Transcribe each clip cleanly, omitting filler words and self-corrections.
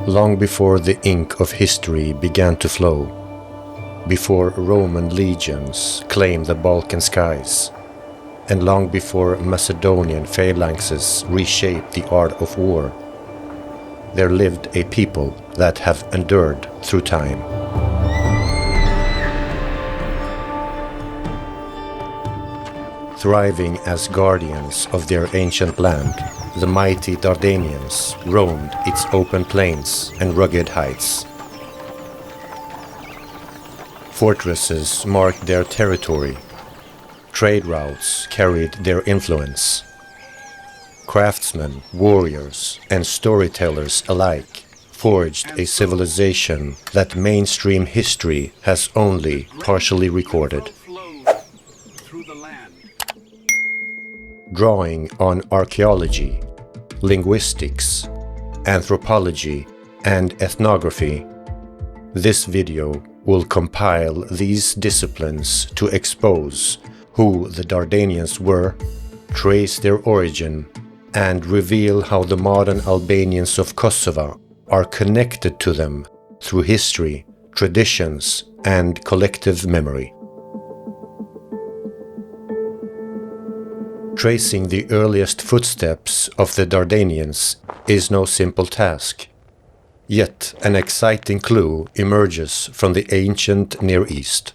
Long before the ink of history began to flow, before Roman legions claimed the Balkan skies, and long before Macedonian phalanxes reshaped the art of war, there lived a people that have endured through time. Thriving as guardians of their ancient land, the mighty Dardanians roamed its open plains and rugged heights. Fortresses marked their territory. Trade routes carried their influence. Craftsmen, warriors, and storytellers alike forged a civilization that mainstream history has only partially recorded. Drawing on archaeology, linguistics, anthropology, and ethnography, this video will compile these disciplines to expose who the Dardanians were, trace their origin, and reveal how the modern Albanians of Kosova are connected to them through history, traditions, and collective memory. Tracing the earliest footsteps of the Dardanians is no simple task. Yet an exciting clue emerges from the ancient Near East.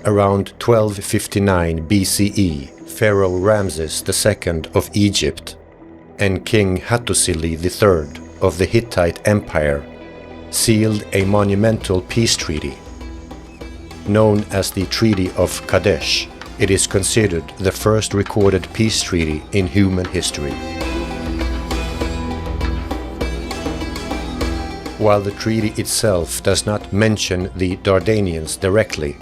Around 1259 BCE, Pharaoh Ramses II of Egypt and King Hattusili III of the Hittite Empire sealed a monumental peace treaty. Known as the Treaty of Kadesh, it is considered the first recorded peace treaty in human history. While the treaty itself does not mention the Dardanians directly,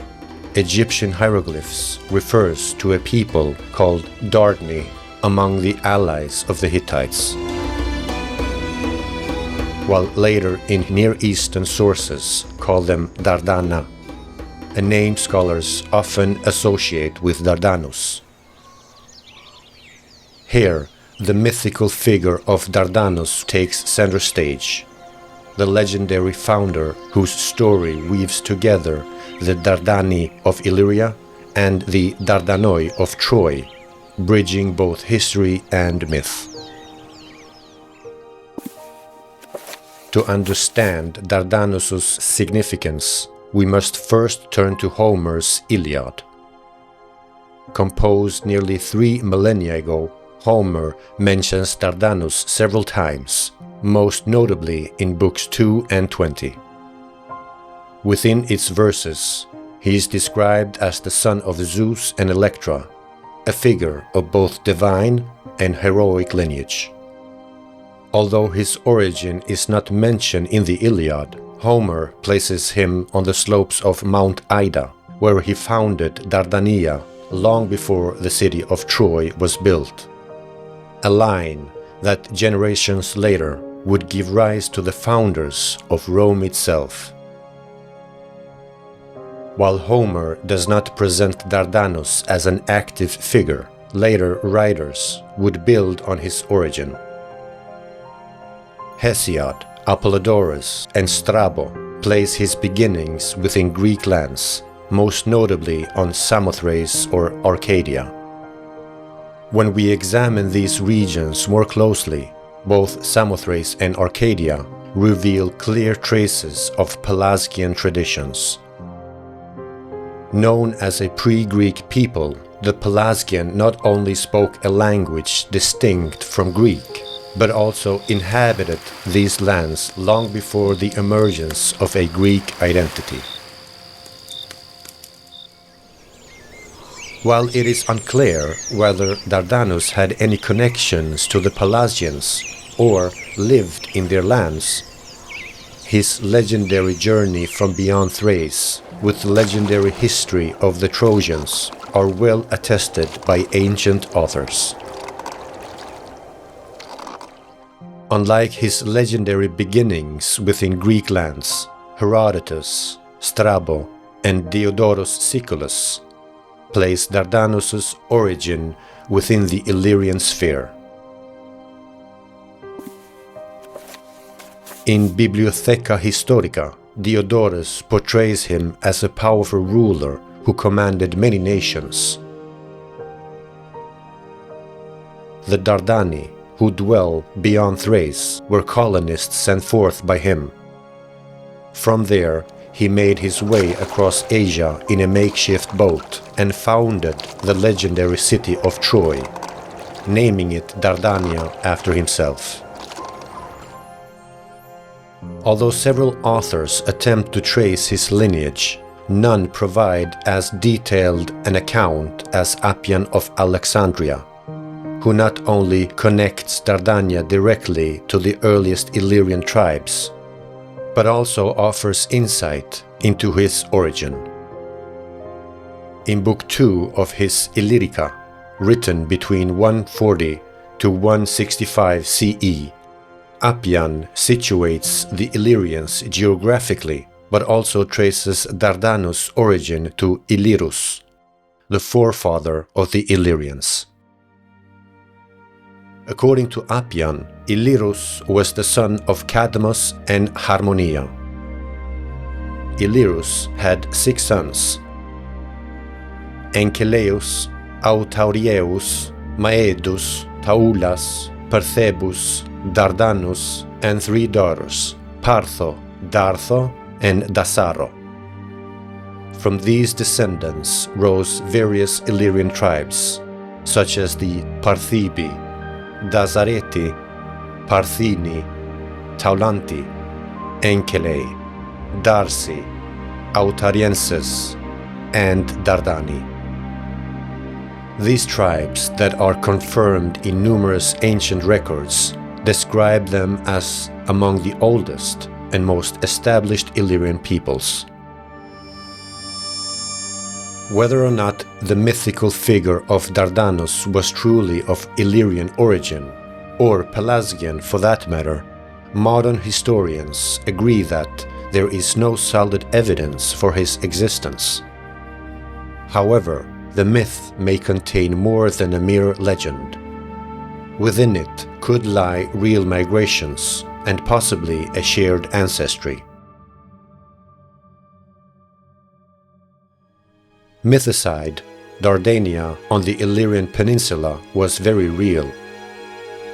Egyptian hieroglyphs refers to a people called Dardani among the allies of the Hittites. While later in Near Eastern sources call them Dardana, a name scholars often associate with Dardanus. Here, the mythical figure of Dardanus takes center stage, the legendary founder whose story weaves together the Dardani of Illyria and the Dardanoi of Troy, bridging both history and myth. To understand Dardanus' significance, we must first turn to Homer's Iliad. Composed nearly 3 millennia ago, Homer mentions Dardanus several times, most notably in books 2 and 20. Within its verses, he is described as the son of Zeus and Electra, a figure of both divine and heroic lineage. Although his origin is not mentioned in the Iliad, Homer places him on the slopes of Mount Ida, where he founded Dardania long before the city of Troy was built. A line that generations later would give rise to the founders of Rome itself. While Homer does not present Dardanus as an active figure, later writers would build on his origin. Hesiod, Apollodorus, and Strabo place his beginnings within Greek lands, most notably on Samothrace or Arcadia. When we examine these regions more closely, both Samothrace and Arcadia reveal clear traces of Pelasgian traditions. Known as a pre-Greek people, the Pelasgian not only spoke a language distinct from Greek, but also inhabited these lands long before the emergence of a Greek identity. While it is unclear whether Dardanus had any connections to the Pelasgians or lived in their lands, his legendary journey from beyond Thrace with the legendary history of the Trojans are well attested by ancient authors. Unlike his legendary beginnings within Greek lands, Herodotus, Strabo, and Diodorus Siculus place Dardanus' origin within the Illyrian sphere. In Bibliotheca Historica, Diodorus portrays him as a powerful ruler who commanded many nations. The Dardani, who dwell beyond Thrace, were colonists sent forth by him. From there, he made his way across Asia in a makeshift boat and founded the legendary city of Troy, naming it Dardania after himself. Although several authors attempt to trace his lineage, none provide as detailed an account as Appian of Alexandria, who not only connects Dardania directly to the earliest Illyrian tribes, but also offers insight into his origin. In Book 2 of his Illyrica, written between 140 to 165 CE, Appian situates the Illyrians geographically, but also traces Dardanus' origin to Illyrus, the forefather of the Illyrians. According to Appian, Illyrus was the son of Cadmus and Harmonia. Illyrus had 6 sons: Enkeleus, Autaureus, Maedus, Taulas, Perthebus, Dardanus, and 3 daughters, Partho, Dartho, and Dasaro. From these descendants rose various Illyrian tribes, such as the Parthibi, Dasareti, Parthini, Taulanti, Enkelei, Darsi, Autarienses, and Dardani. These tribes that are confirmed in numerous ancient records describe them as among the oldest and most established Illyrian peoples. Whether or not the mythical figure of Dardanus was truly of Illyrian origin, or Pelasgian for that matter, modern historians agree that there is no solid evidence for his existence. However, the myth may contain more than a mere legend. Within it could lie real migrations and possibly a shared ancestry. Mythicide, Dardania on the Illyrian peninsula was very real.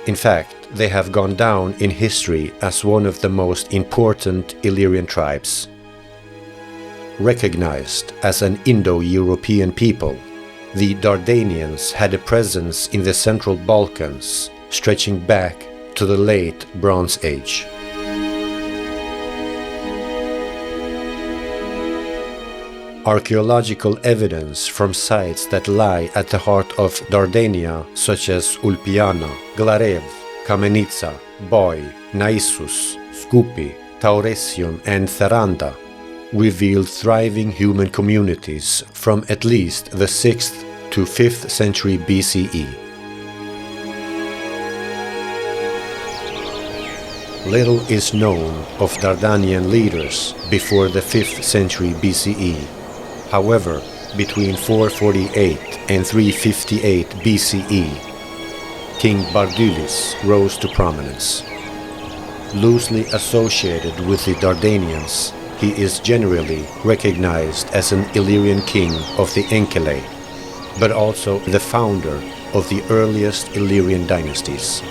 In fact, they have gone down in history as one of the most important Illyrian tribes. Recognized as an Indo-European people, the Dardanians had a presence in the central Balkans, stretching back to the late Bronze Age. Archaeological evidence from sites that lie at the heart of Dardania, such as Ulpiana, Glarev, Kamenica, Boi, Naissus, Skupi, Tauresium, and Tharanda, revealed thriving human communities from at least the 6th to 5th century BCE. Little is known of Dardanian leaders before the 5th century BCE. However, between 448 and 358 BCE, King Bardulis rose to prominence. Loosely associated with the Dardanians, he is generally recognized as an Illyrian king of the Enkelei, but also the founder of the earliest Illyrian dynasties.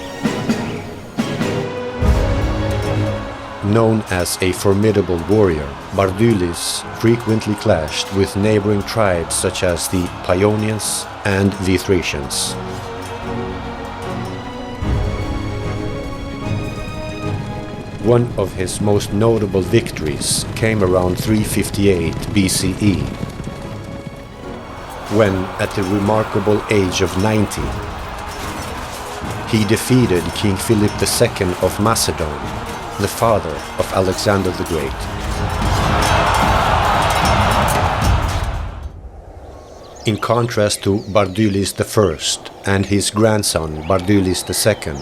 Known as a formidable warrior, Bardulis frequently clashed with neighboring tribes such as the Paeonians and the Thracians. One of his most notable victories came around 358 BCE. when, at the remarkable age of 90, he defeated King Philip II of Macedon, the father of Alexander the Great. In contrast to Bardulis I and his grandson Bardulis II,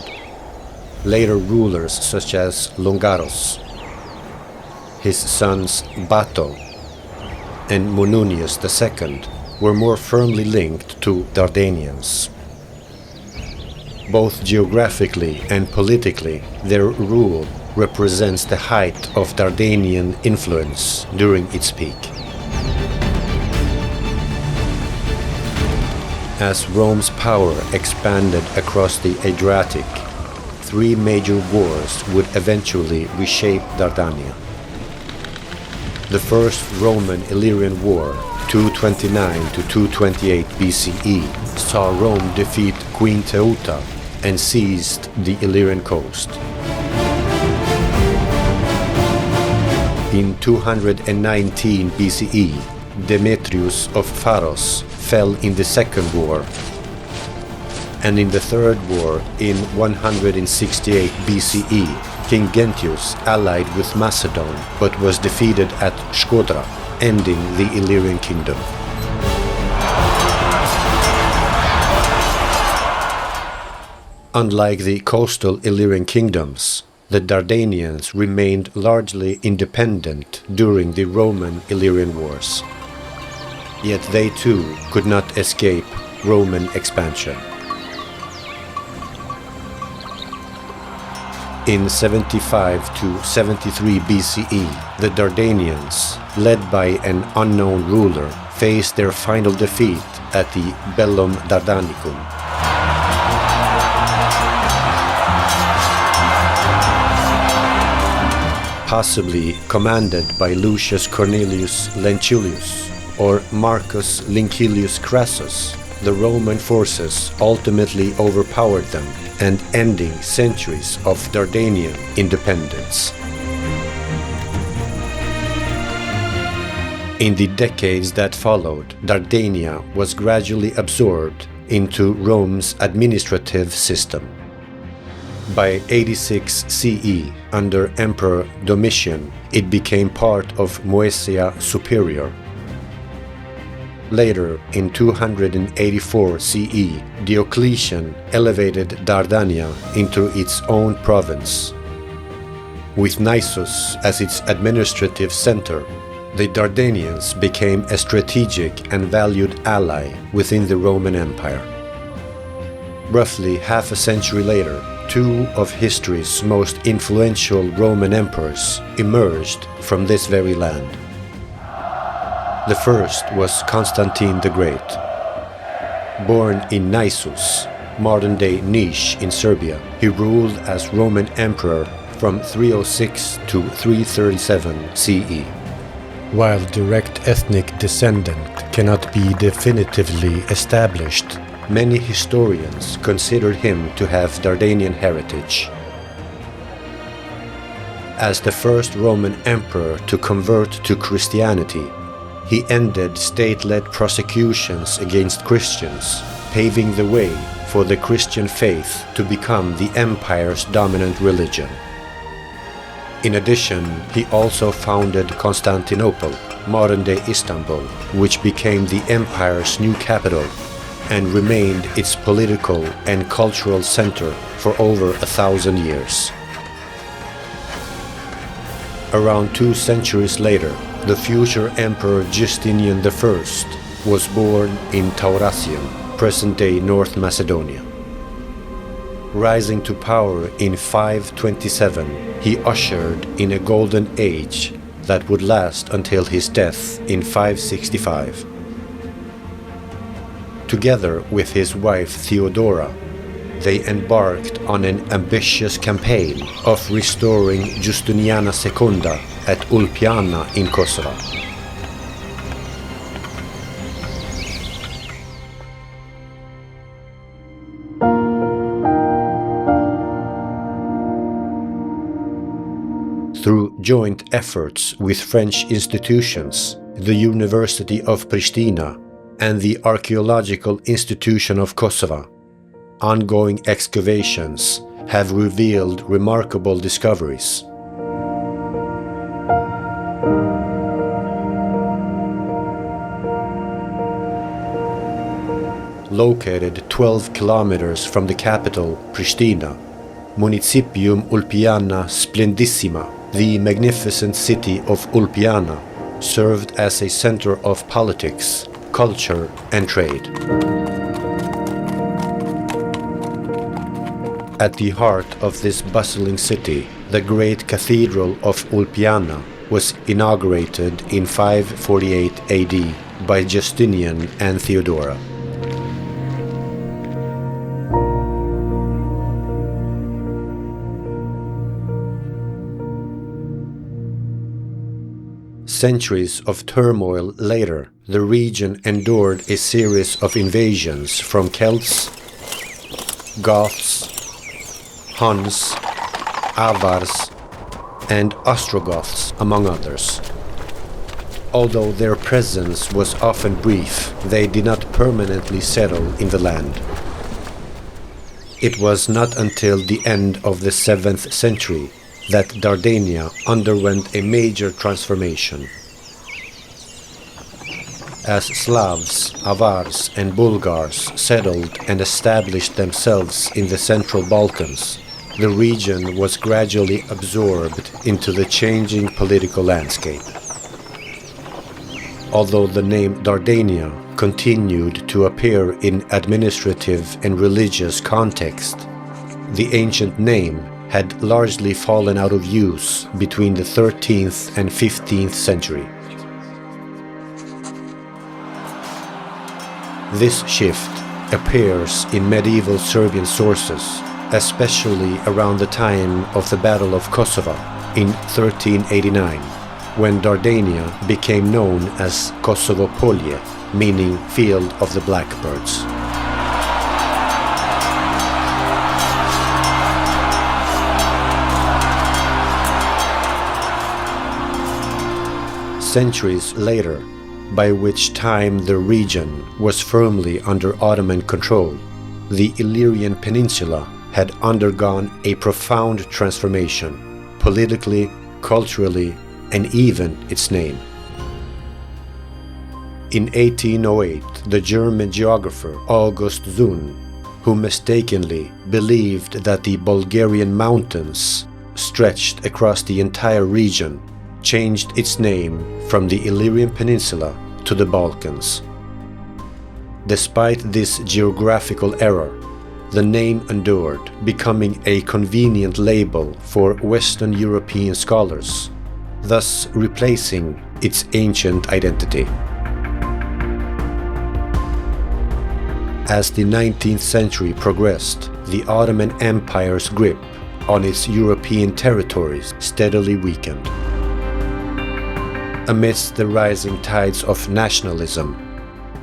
later rulers such as Longaros, his sons Bato and Mununius II were more firmly linked to Dardanians. Both geographically and politically, their rule represents the height of Dardanian influence during its peak. As Rome's power expanded across the Adriatic, three major wars would eventually reshape Dardania. The First Roman Illyrian War, 229 to 228 BCE, saw Rome defeat Queen Teuta and seized the Illyrian coast. In 219 BCE, Demetrius of Pharos fell in the Second War, and in the Third War, in 168 BCE, King Gentius allied with Macedon but was defeated at Shkodra, ending the Illyrian kingdom. Unlike the coastal Illyrian kingdoms, the Dardanians remained largely independent during the Roman-Illyrian Wars. Yet they too could not escape Roman expansion. In 75 to 73 BCE, the Dardanians, led by an unknown ruler, faced their final defeat at the Bellum Dardanicum. Possibly commanded by Lucius Cornelius Lentulus or Marcus Lincilius Crassus, the Roman forces ultimately overpowered them and ending centuries of Dardanian independence. In the decades that followed, Dardania was gradually absorbed into Rome's administrative system. By 86 CE, under Emperor Domitian, it became part of Moesia Superior. Later, in 284 CE, Diocletian elevated Dardania into its own province. With Naissus as its administrative center, the Dardanians became a strategic and valued ally within the Roman Empire. Roughly half a century later, two of history's most influential Roman emperors emerged from this very land. The first was Constantine the Great. Born in Naissus, modern-day Niš in Serbia, he ruled as Roman emperor from 306 to 337 CE. While direct ethnic descendant cannot be definitively established, many historians consider him to have Dardanian heritage. As the first Roman emperor to convert to Christianity, he ended state-led prosecutions against Christians, paving the way for the Christian faith to become the empire's dominant religion. In addition, he also founded Constantinople, modern-day Istanbul, which became the empire's new capital and remained its political and cultural center for over 1,000 years. Around 2 centuries later, the future Emperor Justinian I was born in Taurasium, present-day North Macedonia. Rising to power in 527, he ushered in a golden age that would last until his death in 565. Together with his wife Theodora, they embarked on an ambitious campaign of restoring Justiniana II at Ulpiana in Kosova. Through joint efforts with French institutions, the University of Pristina and the Archaeological Institution of Kosova. Ongoing excavations have revealed remarkable discoveries. Located 12 kilometers from the capital, Pristina, Municipium Ulpiana Splendissima, the magnificent city of Ulpiana, served as a center of politics, culture, and trade. At the heart of this bustling city, the great cathedral of Ulpiana was inaugurated in 548 AD by Justinian and Theodora. Centuries of turmoil later, the region endured a series of invasions from Celts, Goths, Huns, Avars, and Ostrogoths, among others. Although their presence was often brief, they did not permanently settle in the land. It was not until the end of the 7th century that Dardania underwent a major transformation. As Slavs, Avars, and Bulgars settled and established themselves in the central Balkans, the region was gradually absorbed into the changing political landscape. Although the name Dardania continued to appear in administrative and religious context, the ancient name had largely fallen out of use between the 13th and 15th century. This shift appears in medieval Serbian sources, especially around the time of the Battle of Kosova in 1389, when Dardania became known as Kosovopolje, meaning Field of the Blackbirds. Centuries later, by which time the region was firmly under Ottoman control, the Illyrian Peninsula had undergone a profound transformation, politically, culturally, and even its name. In 1808, the German geographer August Zun, who mistakenly believed that the Bulgarian mountains stretched across the entire region, changed its name from the Illyrian Peninsula to the Balkans. Despite this geographical error, the name endured, becoming a convenient label for Western European scholars, thus replacing its ancient identity. As the 19th century progressed, the Ottoman Empire's grip on its European territories steadily weakened. Amidst the rising tides of nationalism,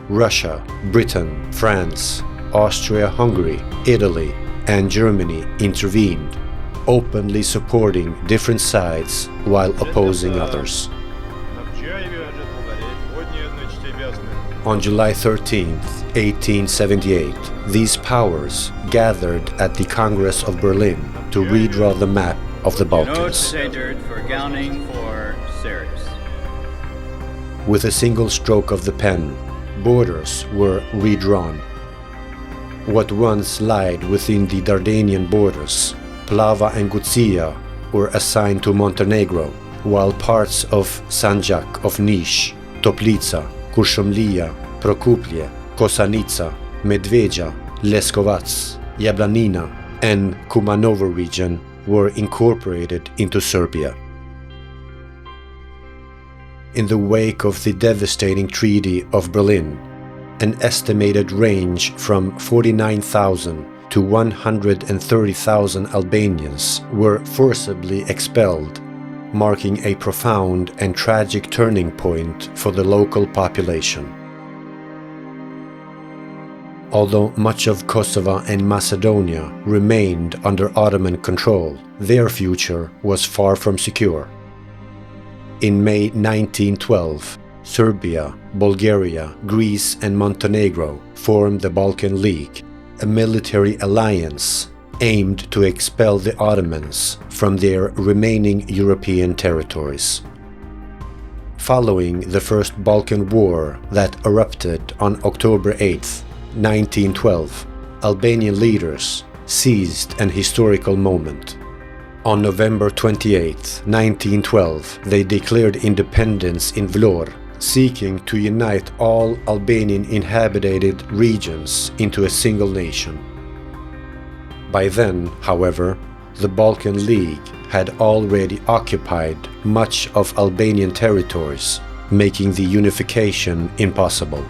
Russia, Britain, France, Austria-Hungary, Italy, and Germany intervened, openly supporting different sides while opposing others. On July 13, 1878, these powers gathered at the Congress of Berlin to redraw the map of the Balkans. With a single stroke of the pen, borders were redrawn. What once lied within the Dardanian borders, Plava and Gucia, were assigned to Montenegro, while parts of Sanjak of Niš, Toplica, Kuršumlija, Prokuplje, Kosanica, Medveđa, Leskovac, Jablanina, and Kumanovo region were incorporated into Serbia. In the wake of the devastating Treaty of Berlin, an estimated range from 49,000 to 130,000 Albanians were forcibly expelled, marking a profound and tragic turning point for the local population. Although much of Kosovo and Macedonia remained under Ottoman control, their future was far from secure. In May 1912, Serbia, Bulgaria, Greece and Montenegro formed the Balkan League, a military alliance aimed to expel the Ottomans from their remaining European territories. Following the First Balkan War that erupted on October 8, 1912, Albanian leaders seized an historical moment. On November 28, 1912, they declared independence in Vlorë, seeking to unite all Albanian inhabited regions into a single nation. By then, however, the Balkan League had already occupied much of Albanian territories, making the unification impossible.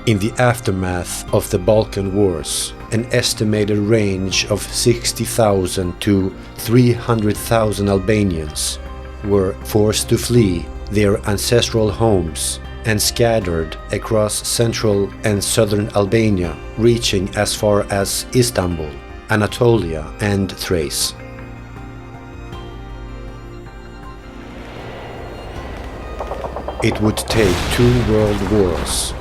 In the aftermath of the Balkan Wars, an estimated range of 60,000 to 300,000 Albanians were forced to flee their ancestral homes and scattered across central and southern Albania, reaching as far as Istanbul, Anatolia and Thrace. It would take 2 world wars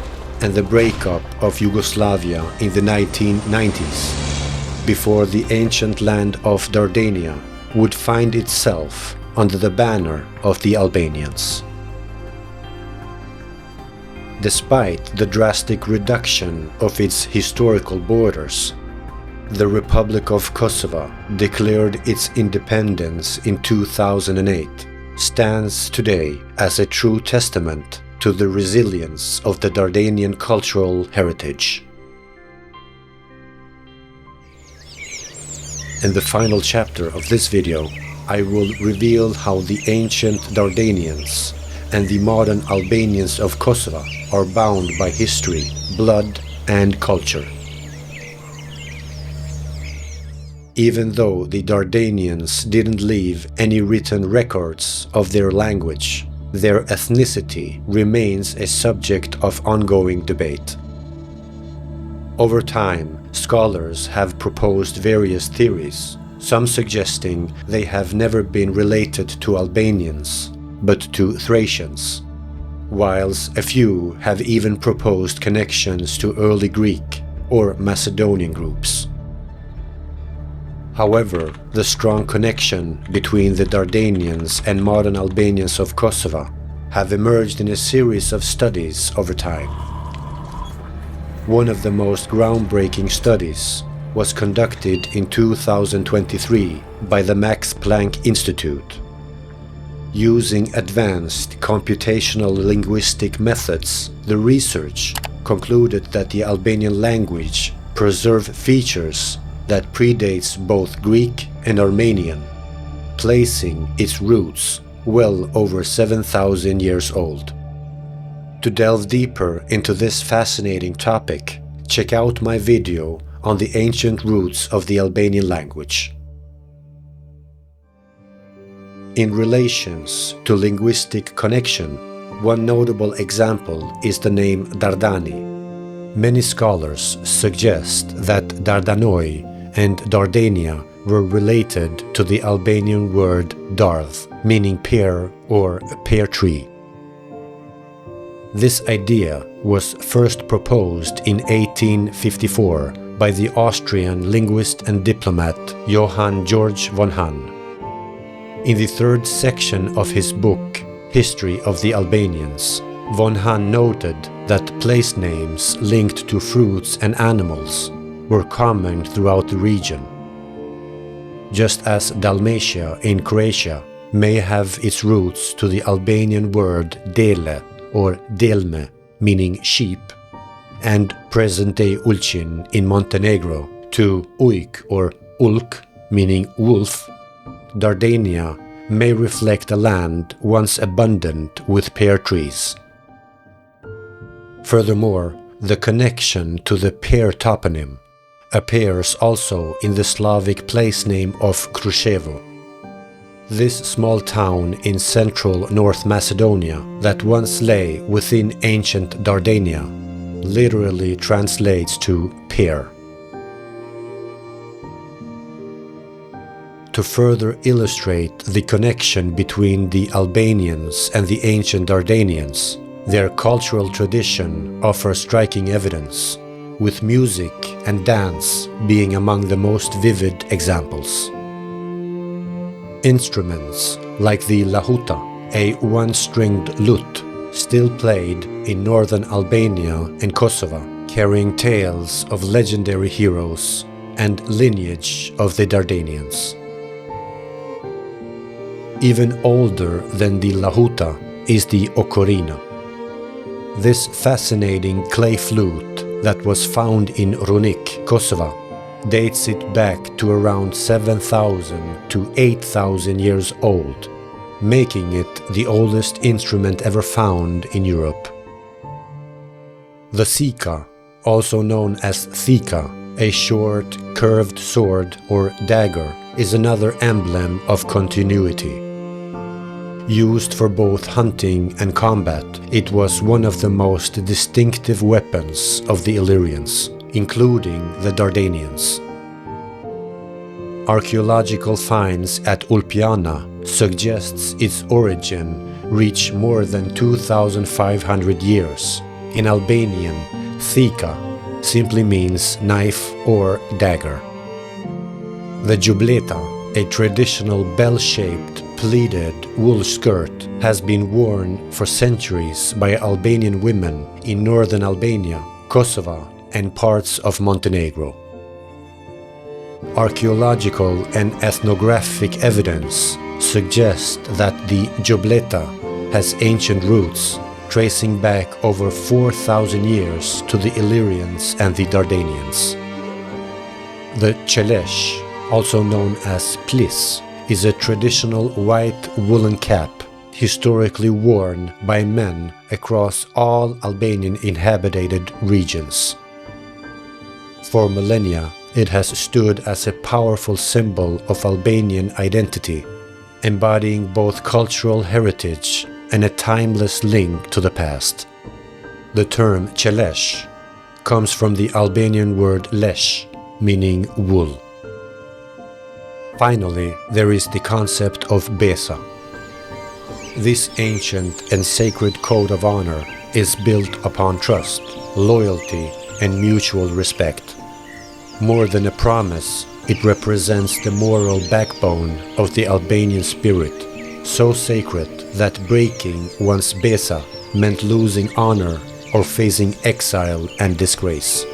and the breakup of Yugoslavia in the 1990s before the ancient land of Dardania would find itself under the banner of the Albanians. Despite the drastic reduction of its historical borders, the Republic of Kosova, declared its independence in 2008, stands today as a true testament to the resilience of the Dardanian cultural heritage. In the final chapter of this video, I will reveal how the ancient Dardanians and the modern Albanians of Kosova are bound by history, blood, and culture. Even though the Dardanians didn't leave any written records of their language, their ethnicity remains a subject of ongoing debate. Over time, scholars have proposed various theories, some suggesting they have never been related to Albanians, but to Thracians, whilst a few have even proposed connections to early Greek or Macedonian groups. However, the strong connection between the Dardanians and modern Albanians of Kosova have emerged in a series of studies over time. One of the most groundbreaking studies was conducted in 2023 by the Max Planck Institute. Using advanced computational linguistic methods, the research concluded that the Albanian language preserves features that predates both Greek and Armenian, placing its roots well over 7,000 years old. To delve deeper into this fascinating topic, check out my video on the ancient roots of the Albanian language. In relations to linguistic connection, one notable example is the name Dardani. Many scholars suggest that Dardanoi and Dardania were related to the Albanian word Dardh, meaning pear or pear tree. This idea was first proposed in 1854 by the Austrian linguist and diplomat Johann Georg von Hahn. In the 3rd section of his book, History of the Albanians, von Hahn noted that place names linked to fruits and animals were common throughout the region. Just as Dalmatia in Croatia may have its roots to the Albanian word dele or delme, meaning sheep, and present-day Ulcin in Montenegro to ujk or ulk, meaning wolf, Dardania may reflect a land once abundant with pear trees. Furthermore, the connection to the pear toponym appears also in the Slavic place name of Kruševo. This small town in central North Macedonia that once lay within ancient Dardania literally translates to pear. to further illustrate the connection between the Albanians and the ancient Dardanians, their cultural tradition offers striking evidence, with music and dance being among the most vivid examples. Instruments like the lahuta, a one-stringed lute, still played in northern Albania and Kosova, carrying tales of legendary heroes and lineage of the Dardanians. Even older than the lahuta is the ocarina. This fascinating clay flute that was found in Runik, Kosova, dates it back to around 7,000 to 8,000 years old, making it the oldest instrument ever found in Europe. The sika, also known as thika, a short, curved sword or dagger, is another emblem of continuity. Used for both hunting and combat, it was one of the most distinctive weapons of the Illyrians, including the Dardanians. Archaeological finds at Ulpiana suggests its origin reach more than 2,500 years. In Albanian, thika simply means knife or dagger. The jubleta, a traditional bell-shaped pleated wool skirt, has been worn for centuries by Albanian women in northern Albania, Kosova, and parts of Montenegro. Archaeological and ethnographic evidence suggests that the jubleta has ancient roots, tracing back over 4,000 years to the Illyrians and the Dardanians. The chelesh, also known as plis, is a traditional white woolen cap historically worn by men across all Albanian inhabited regions. For millennia, it has stood as a powerful symbol of Albanian identity, embodying both cultural heritage and a timeless link to the past. The term chelesh comes from the Albanian word lesh, meaning wool. Finally, there is the concept of besa. This ancient and sacred code of honor is built upon trust, loyalty, and mutual respect. More than a promise, it represents the moral backbone of the Albanian spirit, so sacred that breaking one's besa meant losing honor or facing exile and disgrace.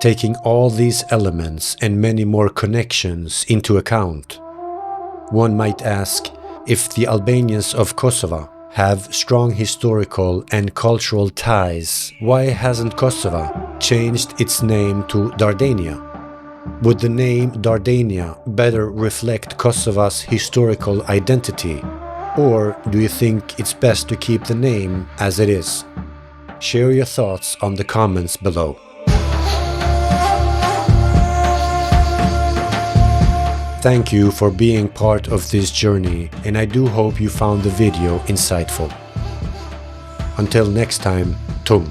Taking all these elements and many more connections into account, one might ask if the Albanians of Kosova have strong historical and cultural ties, why hasn't Kosova changed its name to Dardania? Would the name Dardania better reflect Kosova's historical identity, or do you think it's best to keep the name as it is? Share your thoughts on the comments below. Thank you for being part of this journey, and I do hope you found the video insightful. Until next time, Tung.